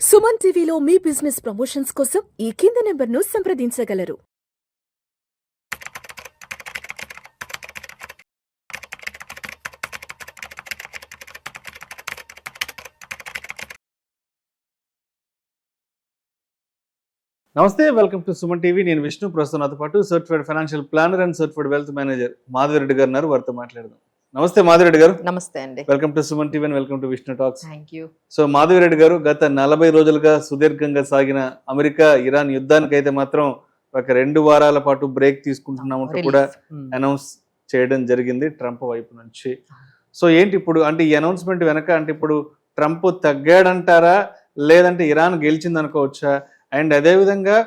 సుమన్ టీవీలో మీ business promotions కోసం ఈ కింది నెంబర్ను సంప్రదించగలరు. నమస్తే, వెల్కమ్ టు సుమన్ టీవీ. నేను విష్ణు. ప్రస్తుతం నాతో పాటు certified financial planner and certified wealth manager Madhavi Reddy గారు ఉన్నారు. వారితో మాట్లాడదాం. నమస్తే మాధవిరెడ్డి గారు. నమస్తే అండి. Welcome to Suman TV and welcome to Vishnu talks. Thank you. So Madhavi Reddy గారు, గత 40 రోజులుగా సుదీర్ఘంగా సాగిన అమెరికా ఇరాన్ యుద్ధానికి అయితే మాత్రం ఒక 2 వారాల పాటు బ్రేక్ తీసుకుంటున్నామంటూ కూడా అనౌన్స్ చేయడం జరిగింది ట్రంప్ వైపు నుంచి. సో ఏంటి ఇప్పుడు అంటే ఈ అనౌన్స్మెంట్ వెనక అంటే ఇప్పుడు ట్రంప్ తగ్గాడంటారా, లేదంటే ఇరాన్ గెలిచింది అనుకోవచ్చా? అండ్ అదేవిధంగా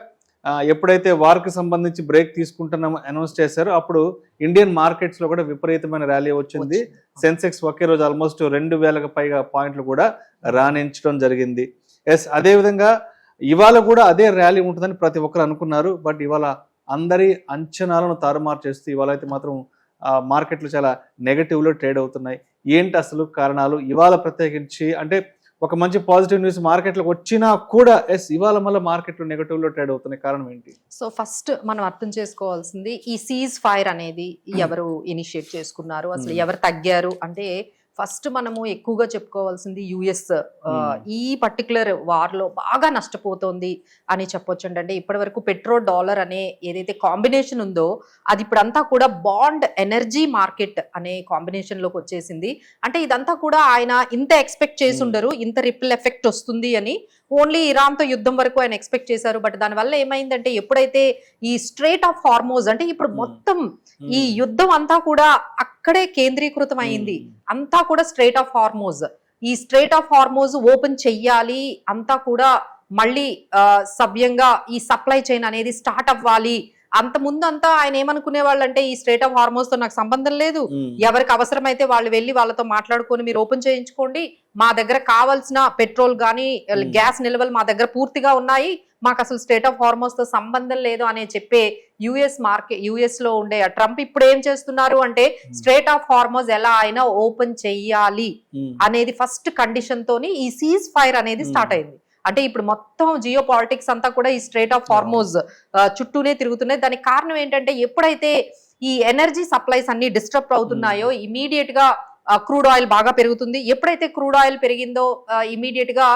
ఎప్పుడైతే వార్కి సంబంధించి బ్రేక్ తీసుకుంటున్నామో అనౌన్స్ చేశారో అప్పుడు ఇండియన్ మార్కెట్స్ లో కూడా విపరీతమైన ర్యాలీ వచ్చింది. సెన్సెక్స్ ఒకే రోజు ఆల్మోస్ట్ 2000కు పైగా పాయింట్లు కూడా రాణించడం జరిగింది. ఎస్, అదేవిధంగా ఇవాళ కూడా అదే ర్యాలీ ఉంటుందని ప్రతి ఒక్కరు అనుకున్నారు. బట్ ఇవాళ అందరి అంచనాలను తారుమారు చేస్తూ ఇవాళ అయితే మాత్రం మార్కెట్లు చాలా నెగటివ్లో ట్రేడ్ అవుతున్నాయి. ఏంటి అసలు కారణాలు? ఇవాళ ప్రత్యేకించి అంటే ఒక మంచి పాజిటివ్ న్యూస్ మార్కెట్లోకి వచ్చినా కూడా ఇవాళ మళ్ళీ మార్కెట్లు నెగటివ్లో ట్రేడ్ అవుతున్నాయి. కారణం ఏంటి? సో ఫస్ట్ మనం అర్థం చేసుకోవాల్సింది, ఈ సీజ్ ఫైర్ అనేది ఎవరు ఇనిషియేట్ చేసుకున్నారు, అసలు ఎవరు తగ్గారు అంటే ఫస్ట్ మనము ఎక్కువగా చెప్పుకోవాల్సింది యుఎస్ ఈ పర్టికులర్ వార్ లో బాగా నష్టపోతోంది అని చెప్పొచ్చండి. అంటే ఇప్పటి వరకు పెట్రోల్ డాలర్ అనే ఏదైతే కాంబినేషన్ ఉందో అది ఇప్పుడంతా కూడా బాండ్ ఎనర్జీ మార్కెట్ అనే కాంబినేషన్ లోకి వచ్చేసింది. అంటే ఇదంతా కూడా ఆయన ఇంత ఎక్స్పెక్ట్ చేసి ఉండరు, ఇంత రిపిల్ ఎఫెక్ట్ వస్తుంది అని. ఓన్లీ ఇరాన్ తో యుద్ధం వరకు ఆయన ఎక్స్పెక్ట్ చేశారు. బట్ దానివల్ల ఏమైందంటే ఎప్పుడైతే ఈ స్ట్రేట్ ఆఫ్ హార్మోజ్ అంటే ఇప్పుడు మొత్తం ఈ యుద్ధం అంతా కూడా అక్కడే కేంద్రీకృతం అయింది. అంతా కూడా స్ట్రేట్ ఆఫ్ హార్మోజ్. ఈ స్ట్రేట్ ఆఫ్ హార్మోజ్ ఓపెన్ చెయ్యాలి, అంతా కూడా మళ్ళీ సవ్యంగా ఈ సప్లై చైన్ అనేది స్టార్ట్ అవ్వాలి. అంత ముందు అంతా ఆయన ఏమనుకునే వాళ్ళు అంటే ఈ స్ట్రేట్ ఆఫ్ హార్మోన్స్ తో నాకు సంబంధం లేదు, ఎవరికి అవసరమైతే వాళ్ళు వెళ్ళి వాళ్ళతో మాట్లాడుకొని మీరు ఓపెన్ చేయించుకోండి, మా దగ్గర కావాల్సిన పెట్రోల్ గానీ గ్యాస్ నిల్వలు మా దగ్గర పూర్తిగా ఉన్నాయి, మాకు అసలు స్టేట్ ఆఫ్ హార్మోన్స్ తో సంబంధం లేదు అనే చెప్పే యుఎస్ లో ఉండే ట్రంప్ ఇప్పుడు ఏం చేస్తున్నారు అంటే స్ట్రేట్ ఆఫ్ హార్మోన్స్ ఎలా అయినా ఓపెన్ చెయ్యాలి అనేది ఫస్ట్ కండిషన్ తోని ఈ సీజ్ ఫైర్ అనేది స్టార్ట్ అయింది. అంటే ఇప్పుడు మొత్తం జియో పాలిటిక్స్ అంతా కూడా ఈ స్ట్రేట్ ఆఫ్ హార్మోజ్ చుట్టూనే తిరుగుతున్నాయి. దానికి కారణం ఏంటంటే ఎప్పుడైతే ఈ ఎనర్జీ సప్లైస్ అన్ని డిస్టర్బ్ అవుతున్నాయో ఇమీడియట్ గా క్రూడ్ ఆయిల్ బాగా పెరుగుతుంది. ఎప్పుడైతే క్రూడ్ ఆయిల్ పెరిగిందో ఇమీడియట్ గా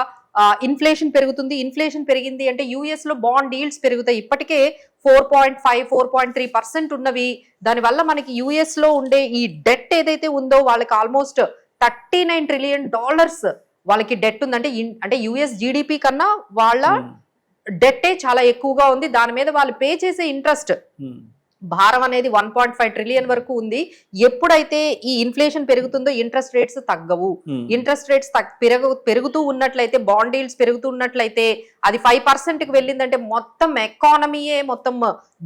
ఇన్ఫ్లేషన్ పెరుగుతుంది. ఇన్ఫ్లేషన్ పెరిగింది అంటే యుఎస్ లో బాండ్ ఈల్డ్స్ పెరుగుతాయి. ఇప్పటికే 4.5, 4.3% ఉన్నవి. దానివల్ల మనకి యుఎస్ లో ఉండే ఈ డెట్ ఏదైతే ఉందో వాళ్ళకి ఆల్మోస్ట్ $39 ట్రిలియన్ వాళ్ళకి డెట్ ఉందంటే అంటే యుఎస్ జీడిపి కన్నా వాళ్ళ డెట్టే చాలా ఎక్కువగా ఉంది. దాని మీద వాళ్ళు పే చేసే ఇంట్రెస్ట్ భారం అనేది 1.5 ట్రిలియన్ వరకు ఉంది. ఎప్పుడైతే ఈ ఇన్ఫ్లేషన్ పెరుగుతుందో ఇంట్రెస్ట్ రేట్స్ తగ్గవు. ఇంట్రెస్ట్ రేట్స్ పెరుగుతూ ఉన్నట్లయితే, బాండ్ ఈల్డ్స్ పెరుగుతూ ఉన్నట్లయితే అది 5%కి వెళ్ళిందంటే మొత్తం ఎకానమీయే మొత్తం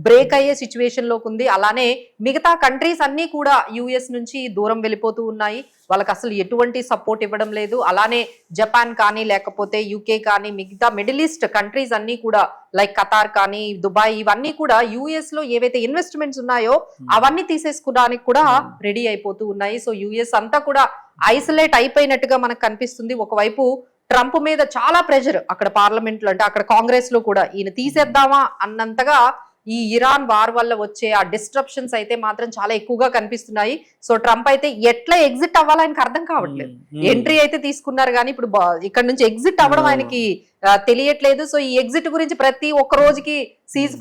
బ్రేక్ అయ్యే సిచ్యువేషన్ లోకి ఉంది. అలానే మిగతా కంట్రీస్ అన్ని కూడా యుఎస్ నుంచి దూరం వెళ్ళిపోతూ ఉన్నాయి. వాళ్ళకి అసలు ఎటువంటి సపోర్ట్ ఇవ్వడం లేదు. అలానే జపాన్ కానీ లేకపోతే యూకే కానీ మిగతా మిడిల్ ఈస్ట్ కంట్రీస్ అన్ని కూడా లైక్ ఖతార్ కానీ దుబాయ్ ఇవన్నీ కూడా యుఎస్ లో ఏవైతే ఇన్వెస్ట్మెంట్స్ ఉన్నాయో అవన్నీ తీసేసుకోవడానికి కూడా రెడీ అయిపోతూ ఉన్నాయి. సో యుఎస్ అంతా కూడా ఐసోలేట్ అయిపోయినట్టుగా మనకు కనిపిస్తుంది. ఒకవైపు ట్రంప్ మీద చాలా ప్రెషర్ అక్కడ పార్లమెంట్ లో అంటే అక్కడ కాంగ్రెస్ లో కూడా ఈయన తీసేద్దామా అన్నంతగా ఈ ఇరాన్ వార్ వల్ల వచ్చే ఆ డిస్ట్రప్షన్స్ అయితే మాత్రం చాలా ఎక్కువగా కనిపిస్తున్నాయి. సో ట్రంప్ అయితే ఎట్లా ఎగ్జిట్ అవ్వాలో ఆయనకు అర్థం కావట్లేదు. ఎంట్రీ అయితే తీసుకున్నారు కానీ ఇప్పుడు ఇక్కడ నుంచి ఎగ్జిట్ అవ్వడం ఆయనకి తెలియట్లేదు. సో ఈ ఎగ్జిట్ గురించి ప్రతి ఒక్క రోజుకి సీజ్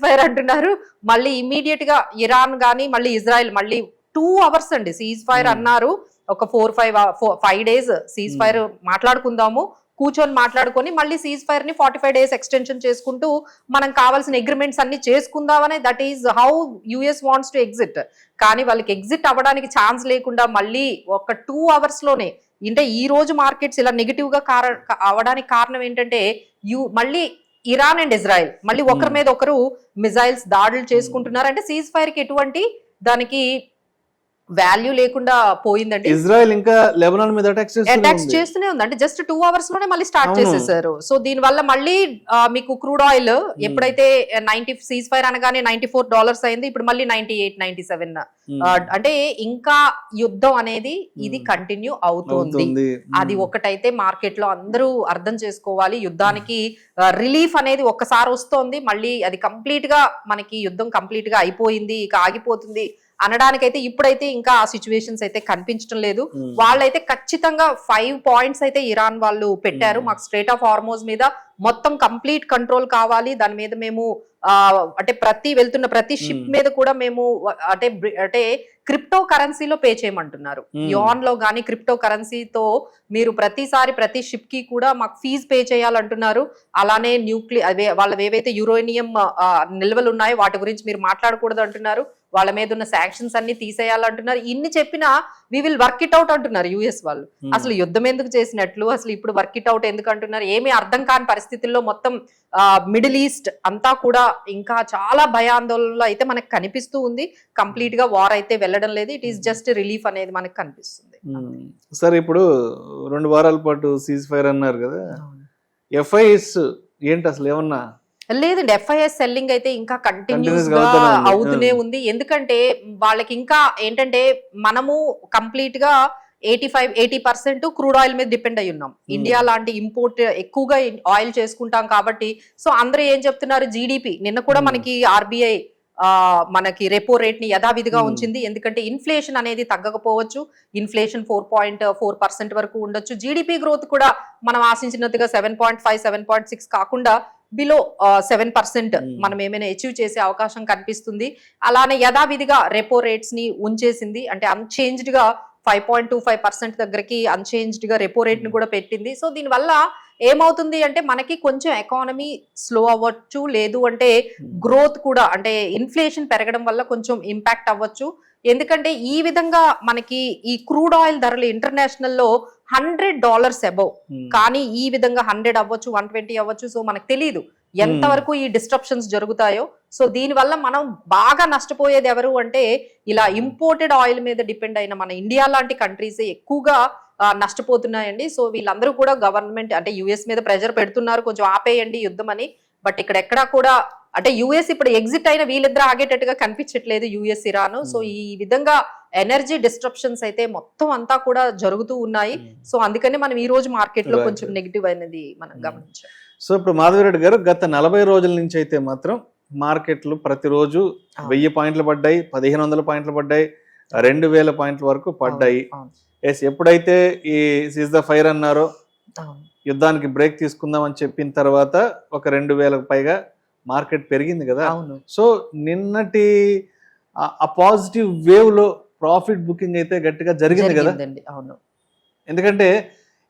ఫైర్ అంటున్నారు. మళ్ళీ ఇమీడియట్ గా ఇరాన్ గానీ మళ్ళీ ఇజ్రాయెల్ మళ్ళీ 2 hours అండి సీజ్ ఫైర్ అన్నారు. ఒక 4-5 days సీజ్ ఫైర్ మాట్లాడుకుందాము, కూర్చొని మాట్లాడుకొని మళ్ళీ సీజ్ ఫైర్ ని 45 days ఎక్స్టెన్షన్ చేసుకుంటూ మనం కావాల్సిన అగ్రిమెంట్స్ అన్ని చేసుకుందామనే that is how US wants to exit. కానీ వాళ్ళకి ఎగ్జిట్ అవ్వడానికి ఛాన్స్ లేకుండా మళ్ళీ ఒక 2 hours లోనే అంటే ఈ రోజు మార్కెట్స్ ఇలా నెగిటివ్ గా అవడానికి కారణం ఏంటంటే మళ్ళీ ఇరాన్ అండ్ ఇజ్రాయెల్ మళ్ళీ ఒకరి మీద ఒకరు మిజైల్స్ దాడులు చేసుకుంటున్నారు. అంటే సీజ్ ఫైర్ కి ఎటువంటి దానికి వాల్యూ లేకుండా పోయిందండి. ఇజ్రాయెల్ ఇంకా లెబనాన్ మీద అటాక్స్ చేస్తూనే ఉంది, అంటే జస్ట్ 2 hours లోనే మళ్ళీ స్టార్ట్ అవును. చేసేసారు. సో దీని వల్ల మళ్ళీ మీకు క్రూడ్ ఆయిల్ ఎప్పుడైతే 90 సీజ్ ఫైర్ అనగానే $94 అయింది, ఇప్పుడు మళ్ళీ 98, 97. అంటే ఇంకా యుద్ధం అనేది ఇది కంటిన్యూ అవుతుంది. అది ఒకటైతే మార్కెట్ లో అందరూ అర్థం చేసుకోవాలి. యుద్ధానికి రిలీఫ్ అనేది ఒక్కసారి వస్తోంది, మళ్ళీ అది కంప్లీట్ గా మనకి యుద్ధం కంప్లీట్ గా అయిపోయింది, ఇక ఆగిపోతుంది అనడానికైతే ఇప్పుడైతే ఇంకా ఆ సిచ్యువేషన్స్ అయితే కనిపించడం లేదు. వాళ్ళైతే ఖచ్చితంగా 5 points అయితే ఇరాన్ వాళ్ళు పెట్టారు. మాకు స్ట్రేట్ ఆఫ్ హార్మోజ్ మీద మొత్తం కంప్లీట్ కంట్రోల్ కావాలి, దాని మీద మేము అంటే వెళ్తున్న ప్రతి షిప్ మీద కూడా మేము అంటే క్రిప్టో కరెన్సీలో పే చేయమంటున్నారు. యాన్ లో గానీ క్రిప్టో కరెన్సీతో మీరు ప్రతిసారి ప్రతి షిప్ కి కూడా మాకు ఫీజు పే చేయాలంటున్నారు. అలానే వాళ్ళవి ఏవైతే యురేనియం నిల్వలు ఉన్నాయో వాటి గురించి మీరు మాట్లాడకూడదు అంటున్నారు. వాళ్ళ మీద ఉన్న శాంక్షన్స్ అన్ని తీసేయాలంటున్నారు. ఇన్ని చెప్పినా we will work it out అంటున్నారు యుఎస్ వాళ్ళు. అసలు యుద్ధం ఎందుకు చేసినట్లు, అసలు ఇప్పుడు వర్క్ ఇట్ అవుట్ ఎందుకు అంటున్నారు, ఏమీ అర్థం కాని పరిస్థితుల్లో మొత్తం మిడిల్ ఈస్ట్ అంతా కూడా ఇంకా చాలా భయాందోళనలో అయితే మనకు కనిపిస్తూ ఉంది. కంప్లీట్ గా వార్ అయితే వెళ్ళడం లేదు, ఇట్ ఈస్ జస్ట్ రిలీఫ్ అనేది మనకు కనిపిస్తుంది. సరే, ఇప్పుడు 2 వారాల పాటు సీజ్ ఫైర్ అన్నారు కదా, ఎఫ్ఐఎస్ ఏంటి అసలు ఏమన్నా? లేదండి, ఎఫ్ఐఎస్ సెల్లింగ్ అయితే ఇంకా కంటిన్యూస్ గా అవుతూనే ఉంది. ఎందుకంటే వాళ్ళకి ఇంకా ఏంటంటే మనము కంప్లీట్ గా 85-80% క్రూడ్ ఆయిల్ మీద డిపెండ్ అయి ఉన్నాం. ఇండియా లాంటి ఇంపోర్ట్ ఎక్కువగా ఆయిల్ చేసుకుంటాం కాబట్టి. సో అందరూ ఏం చెప్తున్నారు, జీడిపి నిన్న కూడా మనకి ఆర్బీఐ మనకి రెపో రేట్ ని యథావిధిగా ఉంచింది. ఎందుకంటే ఇన్ఫ్లేషన్ అనేది తగ్గకపోవచ్చు, ఇన్ఫ్లేషన్ 4.4% వరకు ఉండొచ్చు. జీడిపి గ్రోత్ కూడా మనం ఆశించినట్టుగా 7.5, 7.6 కాకుండా బిలో 7% మనం ఏమైనా అచీవ్ చేసే అవకాశం కనిపిస్తుంది. అలానే యథావిధిగా రెపో రేట్స్ ని ఉంచేసింది, అంటే అన్చేంజ్డ్ గా 5.25% దగ్గరికి అన్చేంజ్డ్ గా రెపో రేట్ ని కూడా పెట్టింది. సో దీనివల్ల ఏమవుతుంది అంటే మనకి కొంచెం ఎకానమీ స్లో అవ్వచ్చు, లేదు అంటే గ్రోత్ కూడా అంటే ఇన్ఫ్లేషన్ పెరగడం వల్ల కొంచెం ఇంపాక్ట్ అవ్వచ్చు. ఎందుకంటే ఈ విధంగా మనకి ఈ క్రూడ్ ఆయిల్ ధరలు ఇంటర్నేషనల్ లో $100 అబౌవ్, కానీ ఈ విధంగా 100 అవ్వచ్చు, 120 అవ్వచ్చు. సో మనకు తెలియదు ఎంతవరకు ఈ డిస్ట్రప్షన్స్ జరుగుతాయో. సో దీని వల్ల మనం బాగా నష్టపోయేది ఎవరు అంటే ఇలా ఇంపోర్టెడ్ ఆయిల్ మీద డిపెండ్ అయిన మన ఇండియా లాంటి కంట్రీస్ ఎక్కువగా నష్టపోతున్నాయండి. సో వీళ్ళందరూ కూడా గవర్నమెంట్ అంటే యుఎస్ మీద ప్రెజర్ పెడుతున్నారు, కొంచెం ఆపేయండి యుద్ధం అని. బట్ ఇక్కడ ఎక్కడా కూడా అంటే యుఎస్ ఇప్పుడు ఎగ్జిట్ అయిన వీళ్ళిద్దరు ఆగేటట్టుగా కనిపించట్లేదు, యుఎస్ ఇరాన్. సో ఈ విధంగా ఎనర్జీ డిస్ట్రప్షన్స్ అయితే మొత్తం అంతా కూడా జరుగుతూ ఉన్నాయి. సో అందుకని మనం ఈ రోజు మార్కెట్ లో కొంచెం నెగిటివ్ అనేది మనం గమనించాం. సో ఇప్పుడు మాధవిరెడ్డి గారు, గత 40 రోజుల నుంచి అయితే మాత్రం మార్కెట్లు ప్రతిరోజు 1000 పాయింట్లు పడ్డాయి, 1500 పాయింట్లు పడ్డాయి, 2000 పాయింట్ల వరకు పడ్డాయి. ఎప్పుడైతే ఈ సీజ్ ద ఫైర్ అన్నారో, యుద్ధానికి బ్రేక్ తీసుకుందాం అని చెప్పిన తర్వాత ఒక 2000కు పైగా మార్కెట్ పెరిగింది కదా. సో నిన్నటి ఆ పాజిటివ్ వేవ్ లో ప్రాఫిట్ బుకింగ్ అయితే గట్టిగా జరిగింది కదా. ఎందుకంటే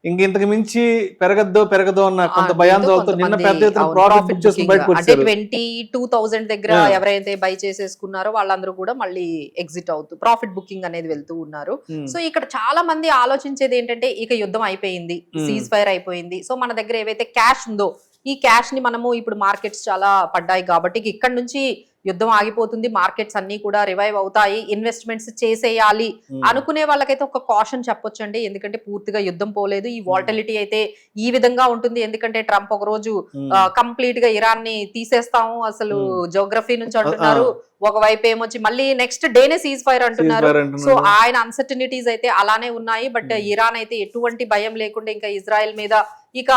ఇంతకు మించి పెరగదో అన్న కొంత భయాందోళనతో నిన్న పెద్ద ఎత్తున ప్రాఫిట్ బుక్ చేసుకుని బయటకు వచ్చారు. 22,000 దగ్గర ఎవరైతే బై చేసేసుకున్నారో వాళ్ళందరూ కూడా మళ్ళీ ఎగ్జిట్ అవుతూ ప్రాఫిట్ బుకింగ్ అనేది వెళ్తూ ఉన్నారు. సో ఇక్కడ చాలా మంది ఆలోచించేది ఏంటంటే ఇక యుద్ధం అయిపోయింది, సీజ్ ఫైర్ అయిపోయింది, సో మన దగ్గర ఏవైతే క్యాష్ ఉందో ఈ క్యాష్ ని మనము ఇప్పుడు మార్కెట్స్ చాలా పడ్డాయి కాబట్టి ఇక్కడ నుంచి యుద్ధం ఆగిపోతుంది, మార్కెట్స్ అన్ని కూడా రివైవ్ అవుతాయి, ఇన్వెస్ట్మెంట్స్ చేసేయాలి అనుకునే వాళ్ళకైతే ఒక కాషన్ చెప్పొచ్చండి. ఎందుకంటే పూర్తిగా యుద్ధం పోలేదు, ఈ వాలటిలిటీ అయితే ఈ విధంగా ఉంటుంది. ఎందుకంటే ట్రంప్ ఒక రోజు కంప్లీట్ గా ఇరాన్ ని తీసేస్తాము అసలు జోగ్రఫీ నుంచి అంటున్నారు, ఒకవైపు ఏమొచ్చి మళ్ళీ నెక్స్ట్ డేనే సీజ్ ఫైర్ అంటున్నారు. సో ఆయన అన్సర్టనిటీస్ అయితే అలానే ఉన్నాయి. బట్ ఇరాన్ అయితే ఎటువంటి భయం లేకుండా ఇంకా ఇజ్రాయెల్ మీద, ఇక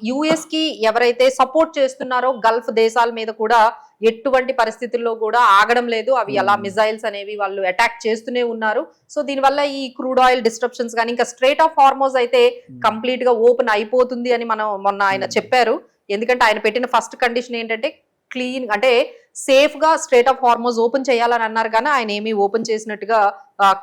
యుఎస్ కి ఎవరైతే సపోర్ట్ చేస్తున్నారో గల్ఫ్ దేశాల మీద కూడా ఎటువంటి పరిస్థితుల్లో కూడా ఆగడం లేదు. అవి అలా మిజైల్స్ అనేవి వాళ్ళు అటాక్ చేస్తూనే ఉన్నారు. సో దీనివల్ల ఈ క్రూడ్ ఆయిల్ డిస్ట్రప్షన్స్ కానీ ఇంకా స్ట్రేట్ ఆఫ్ హార్మోజ్ అయితే కంప్లీట్ గా ఓపెన్ అయిపోతుంది అని మనం మొన్న ఆయన చెప్పారు. ఎందుకంటే ఆయన పెట్టిన ఫస్ట్ కండిషన్ ఏంటంటే క్లీన్ అంటే సేఫ్ గా స్ట్రేట్ ఆఫ్ హార్మోజ్ ఓపెన్ చేయాలని అన్నారు, కానీ ఆయన ఏమీ ఓపెన్ చేసినట్టుగా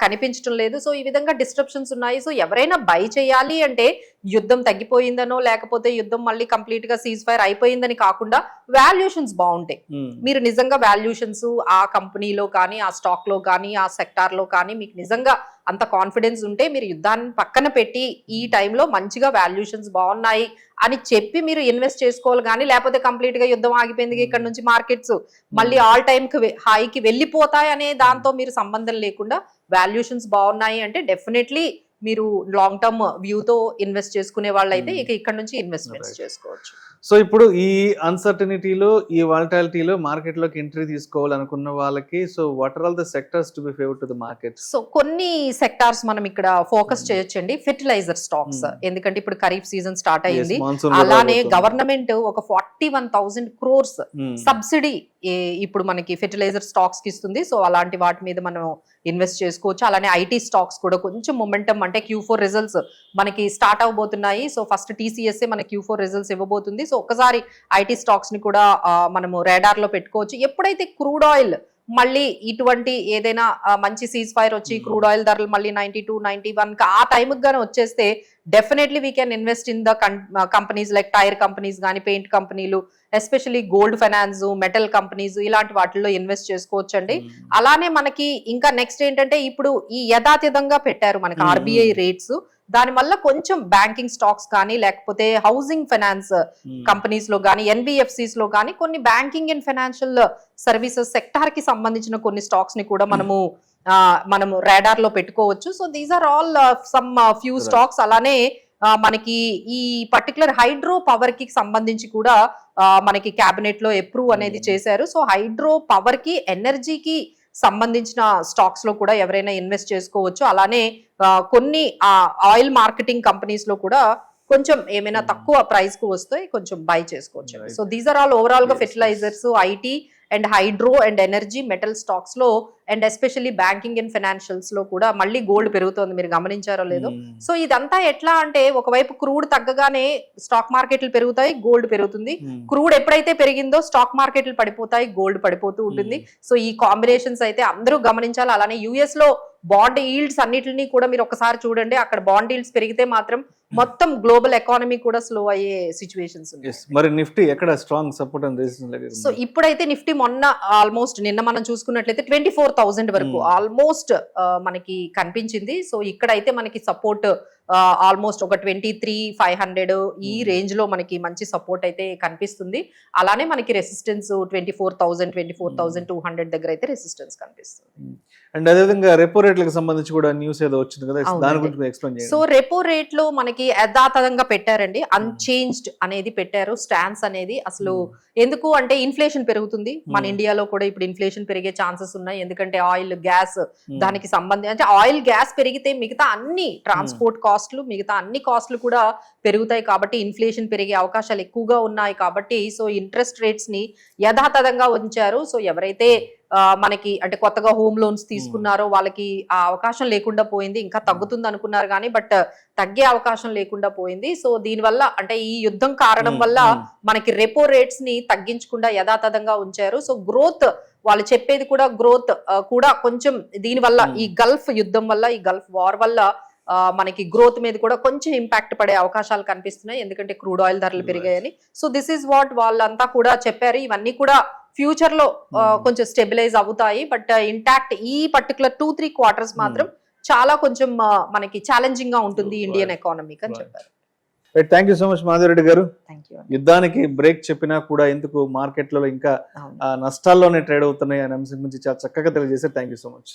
కనిపించడం లేదు. సో ఈ విధంగా డిస్ట్రప్షన్స్ ఉన్నాయి. సో ఎవరైనా బై చేయాలి అంటే యుద్ధం తగ్గిపోయిందనో లేకపోతే యుద్ధం మళ్ళీ కంప్లీట్ గా సీజ్ ఫైర్ అయిపోయిందని కాకుండా వాల్యుయేషన్స్ బాగుంటాయి. మీరు నిజంగా వాల్యుయేషన్స్ ఆ కంపెనీలో కానీ ఆ స్టాక్ లో కానీ ఆ సెక్టార్ లో కానీ మీకు నిజంగా అంత కాన్ఫిడెన్స్ ఉంటే మీరు యుద్ధాన్ని పక్కన పెట్టి ఈ టైంలో మంచిగా వాల్యుయేషన్స్ బాగున్నాయి అని చెప్పి మీరు ఇన్వెస్ట్ చేసుకోవాలి. కానీ లేకపోతే కంప్లీట్ గా యుద్ధం ఆగిపోయింది ఇక్కడ నుంచి మార్కెట్స్ మళ్ళీ ఆల్ టైమ్ హైకి వెళ్ళిపోతాయి అనే దాంతో మీరు సంబంధం లేకుండా వాల్యుయేషన్స్ బాగున్నాయి అంటే డెఫినెట్లీ మీరు లాంగ్ టర్మ్ వ్యూతో ఇన్వెస్ట్ చేసుకునే వాళ్ళైతే ఇక ఇక్కడ నుంచి ఇన్వెస్ట్మెంట్స్ చేసుకోవచ్చు. సో ఇప్పుడు ఈ అన్సర్టనిటీలో ఈ వాలటాలిటీలో మార్కెట్ లోకి ఎంట్రీ తీసుకోవాలనుకున్న వాళ్ళకి so what are all the sectors to be favour to the market? So కొన్ని సెక్టార్స్ మనం ఇక్కడ ఫోకస్ చేయొచ్చండి. ఫెర్టిలైజర్ స్టాక్స్, ఎందుకంటే ఇప్పుడు ఖరీఫ్ సీజన్ స్టార్ట్ అయ్యింది. అలానే గవర్నమెంట్ ఒక 41,000 crores సబ్సిడీ ఇప్పుడు మనకి ఫెర్టిలైజర్ స్టాక్స్ కి ఇస్తుంది. సో అలాంటి వాటి మీద మనం ఇన్వెస్ట్ చేసుకోవచ్చు. అలానే ఐటీ స్టాక్స్ కూడా కొంచెం మొమెంటం, అంటే Q4 రిజల్ట్స్ మనకి స్టార్ట్ అవబోతున్నాయి. సో ఫస్ట్ TCSA మన Q4 రిజల్ట్స్ ఇవ్వబోతుంది. సో ఒక్కసారి ఐటీ స్టాక్స్ ని కూడా మనము రాడార్ లో పెట్టుకోవచ్చు. ఎప్పుడైతే క్రూడ్ ఆయిల్ మళ్ళీ ఇటువంటి ఏదైనా మంచి సీజ్ ఫైర్ వచ్చి క్రూడ్ ఆయిల్ ధరలు మళ్ళీ 92, 91 ఆ టైంకి గానీ వచ్చేస్తే definitely we can invest in the companies like tyre companies కానీ, పెయింట్ కంపెనీలు, especially gold finance, metal companies, ఇలాంటి వాటిల్లో ఇన్వెస్ట్ చేసుకోవచ్చు అండి. అలానే మనకి ఇంకా నెక్స్ట్ ఏంటంటే ఇప్పుడు ఈ యథాతథంగా పెట్టారు మనకి RBI రేట్స్. దానివల్ల కొంచెం బ్యాంకింగ్ స్టాక్స్ కానీ, లేకపోతే హౌసింగ్ ఫైనాన్స్ కంపెనీస్ లో కానీ, NBFCs లో కానీ కొన్ని banking and financial services sector కి సంబంధించిన కొన్ని స్టాక్స్ ని కూడా మనము రాడార్ లో పెట్టుకోవచ్చు. So these are all some few stocks. అలానే మనకి ఈ పర్టికులర్ హైడ్రో పవర్ కి సంబంధించి కూడా మనకి క్యాబినెట్ లో అప్రూవ్ అనేది చేశారు. సో హైడ్రో పవర్ కి, ఎనర్జీకి సంబంధించిన స్టాక్స్ లో కూడా ఎవరైనా ఇన్వెస్ట్ చేసుకోవచ్చు. అలానే కొన్ని ఆయిల్ మార్కెటింగ్ కంపెనీస్ లో కూడా కొంచెం ఏమైనా తక్కువ ప్రైస్ కు వస్తే కొంచెం బై చేసుకోవచ్చు. So these are all overall గా fertilisers, IT and hydro and energy, metal stocks లో and especially banking and financials లో కూడా మళ్ళీ గోల్డ్ పెరుగుతోంది, మీరు గమనించారో లేదో. సో ఇదంతా ఎట్లా అంటే ఒకవైపు క్రూడ్ తగ్గగానే స్టాక్ మార్కెట్లు పెరుగుతాయి, గోల్డ్ పెరుగుతుంది. క్రూడ్ ఎప్పుడైతే పెరిగిందో స్టాక్ మార్కెట్లు పడిపోతాయి, గోల్డ్ పడిపోతూ ఉంటుంది. సో ఈ కాంబినేషన్స్ అయితే అందరూ గమనించాలి. అలానే US లో బాండ్ ఈల్డ్స్ అన్నిటిని కూడా మీరు ఒకసారి చూడండి. అక్కడ బాండ్ ఈల్డ్స్ పెరిగితే మాత్రం మొత్తం గ్లోబల్ ఎకానమీ కూడా స్లో అయ్యే సిచ్యువేషన్స్ ఉన్నాయి. మరి నిఫ్టీ ఎక్కడ strong support and resistance? So ఇప్పుడైతే నిఫ్టీ మొన్న ఆల్మోస్ట్ నిన్న మనం చూసుకున్నట్లయితే 24,000 వరకు ఆల్మోస్ట్ మనకి కనిపించింది. సో ఇక్కడైతే మనకి సపోర్ట్ ఆల్మోస్ట్ ఒక 23,500 ఈ రేంజ్ లో మనకి మంచి సపోర్ట్ అయితే కనిపిస్తుంది. అలానే మనకి రెసిస్టెన్స్ 24,000, 24,200 దగ్గర అయితే రెసిస్టెన్స్ కనిపిస్తుంది. అండ్ అదేవిధంగా రెపో రేట్లకు సంబంధించి కూడా న్యూస్ ఏదో వచ్చింది కదా, దాని గురించి ఎక్స్ప్లెయిన్ చేయండి. సో రెపో రేట్ లో మనకి యథాతథంగా పెట్టారండి, అన్చేంజ్డ్ అనేది పెట్టారు స్టాన్స్ అనేది. అసలు ఎందుకు అంటే ఇన్ఫ్లేషన్ పెరుగుతుంది మన ఇండియాలో కూడా, ఇప్పుడు ఇన్ఫ్లేషన్ పెరిగే ఛాన్సెస్ ఉన్నాయి. ఎందుకంటే ఆయిల్, గ్యాస్ దానికి సంబంధించి, అంటే ఆయిల్, గ్యాస్ పెరిగితే మిగతా అన్ని ట్రాన్స్పోర్ట్ కాస్ట్లు, మిగతా అన్ని కాస్ట్లు కూడా పెరుగుతాయి. కాబట్టి ఇన్ఫ్లేషన్ పెరిగే అవకాశాలు ఎక్కువగా ఉన్నాయి. కాబట్టి సో ఇంట్రెస్ట్ రేట్స్ ని యథాతథంగా ఉంచారు. సో ఎవరైతే మనకి అంటే కొత్తగా హోమ్ లోన్స్ తీసుకున్నారో వాళ్ళకి ఆ అవకాశం లేకుండా పోయింది. ఇంకా తగ్గుతుంది అనుకున్నారు కానీ బట్ తగ్గే అవకాశం లేకుండా పోయింది. సో దీనివల్ల అంటే ఈ యుద్ధం కారణం వల్ల మనకి రెపో రేట్స్ ని తగ్గించకుండా యథాతథంగా ఉంచారు. సో గ్రోత్ వాళ్ళు చెప్పేది కూడా గ్రోత్ కూడా కొంచెం దీనివల్ల ఈ గల్ఫ్ యుద్ధం వల్ల, ఈ గల్ఫ్ వార్ వల్ల మనకి గ్రోత్ మీద కూడా కొంచెం ఇంపాక్ట్ పడే అవకాశాలు కనిపిస్తున్నాయి. ఎందుకంటే క్రూడ్ ఆయిల్ ధరలు పెరిగాయని. సో దిస్ ఈజ్ వాట్ వాళ్ళంతా కూడా చెప్పారు. ఇవన్నీ కూడా ఫ్యూచర్ లో కొంచెం స్టెబిలైజ్ అవుతాయి. బట్ ఇంటాక్ట్ ఈ పర్టికులర్ 2-3 క్వార్టర్స్ మాత్రం చాలా కొంచెం మనకి ఛాలెంజింగ్ గా ఉంటుంది ఇండియన్ ఎకానమీకి అని చెప్పారు. Thank you so much Madhavareddy గారు. Thank you. యుద్ధానికి బ్రేక్ చెప్పినా కూడా ఎందుకు మార్కెట్లలో ఇంకా నష్టాల్లోనే ట్రేడ్ అవుతున్నాయి అనే అంశం గురించి చాలా చక్కగా తెలియజేశారు. Thank you so much.